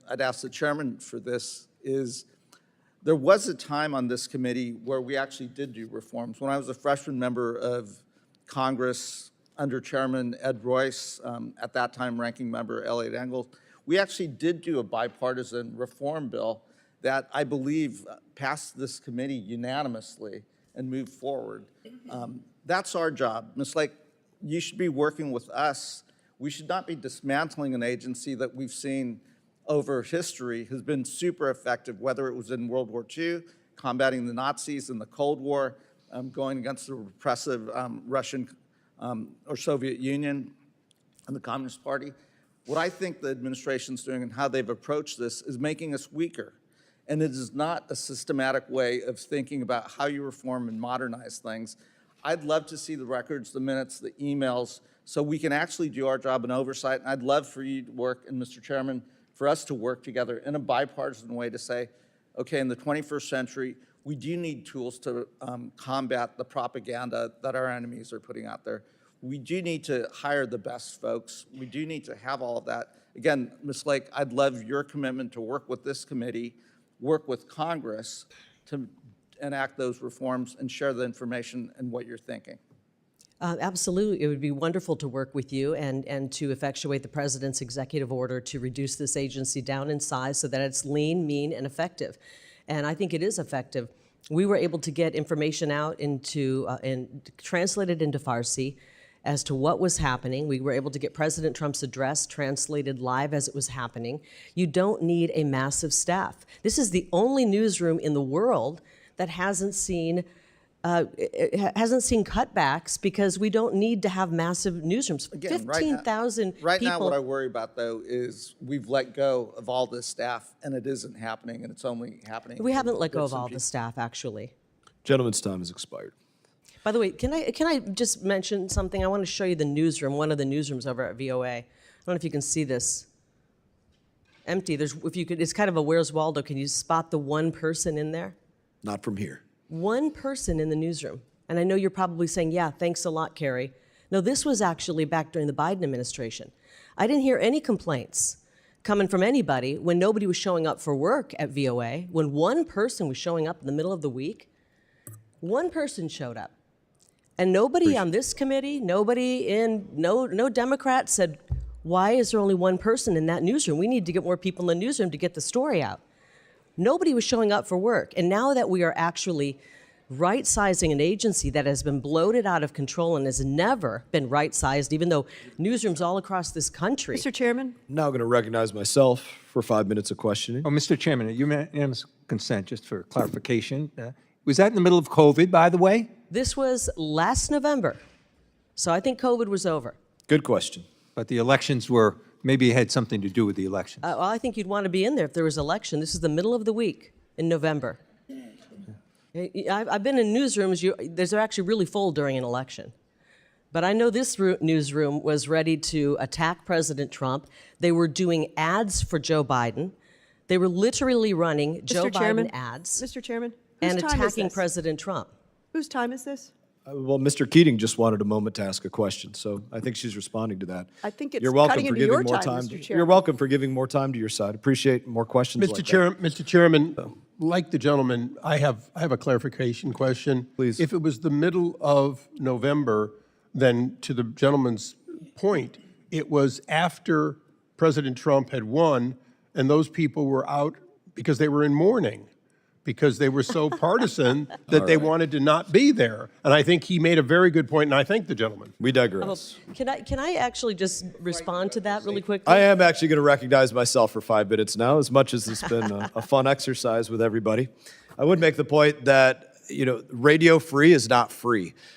I'd ask the chairman for this is, there was a time on this committee where we actually did do reforms. When I was a freshman member of Congress under Chairman Ed Royce, at that time ranking member Elliot Engel, we actually did do a bipartisan reform bill that I believe passed this committee unanimously and moved forward. That's our job. Ms. Lake, you should be working with us. We should not be dismantling an agency that we've seen over history has been super effective, whether it was in World War II, combating the Nazis in the Cold War, going against the repressive Russian or Soviet Union and the Communist Party. What I think the administration's doing and how they've approached this is making us weaker. And it is not a systematic way of thinking about how you reform and modernize things. I'd love to see the records, the minutes, the emails, so we can actually do our job in oversight. And I'd love for you to work, and Mr. Chairman, for us to work together in a bipartisan way to say, okay, in the 21st century, we do need tools to combat the propaganda that our enemies are putting out there. We do need to hire the best folks. We do need to have all of that. Again, Ms. Lake, I'd love your commitment to work with this committee, work with Congress to enact those reforms and share the information and what you're thinking. Absolutely. It would be wonderful to work with you and to effectuate the president's executive order to reduce this agency down in size so that it's lean, mean, and effective. And I think it is effective. We were able to get information out and translated into Farsi as to what was happening. We were able to get President Trump's address translated live as it was happening. You don't need a massive staff. This is the only newsroom in the world that hasn't seen cutbacks because we don't need to have massive newsrooms. Again, 15,000 people. Right now, what I worry about, though, is we've let go of all this staff, and it isn't happening, and it's only happening. We haven't let go of all the staff, actually. Gentleman's time has expired. By the way, can I just mention something? I want to show you the newsroom, one of the newsrooms over at VOA. I don't know if you can see this. Empty. It's kind of a Where's Waldo. Can you spot the one person in there? Not from here. One person in the newsroom. And I know you're probably saying, yeah, thanks a lot, Kari. No, this was actually back during the Biden administration. I didn't hear any complaints coming from anybody when nobody was showing up for work at VOA. When one person was showing up in the middle of the week, one person showed up. And nobody on this committee, no Democrat said, why is there only one person in that newsroom? We need to get more people in the newsroom to get the story out. Nobody was showing up for work. And now that we are actually right-sizing an agency that has been bloated out of control and has never been right-sized, even though newsrooms all across this country. Mr. Chairman? I'm now going to recognize myself for 5 minutes of questioning. Oh, Mr. Chairman, unanimous consent, just for clarification. Was that in the middle of COVID, by the way? This was last November. So I think COVID was over. Good question. But the elections were, maybe it had something to do with the elections. Well, I think you'd want to be in there if there was an election. This is the middle of the week in November. I've been in newsrooms, they're actually really full during an election. But I know this newsroom was ready to attack President Trump. They were doing ads for Joe Biden. They were literally running Joe Biden ads. Mr. Chairman? And attacking President Trump. Whose time is this? Well, Mr. Keating just wanted a moment to ask a question, so I think she's responding to that. I think it's You're welcome cutting for into giving your more time, time. Mr. Chairman. You're welcome for giving more time to your side. Appreciate more questions like that. Mr. Chairman, like the gentleman, I have a clarification question. Please. If it was the middle of November, then to the gentleman's point, it was after President Trump had won, and those people were out because they were in mourning, because they were so partisan that they wanted to not be there. And I think he made a very good point, and I thank the gentleman. We digress. Can I actually just respond to that really quickly? I am actually going to recognize myself for 5 minutes now, as much as it's been a fun exercise with everybody. I would make the point that, radio free is not free.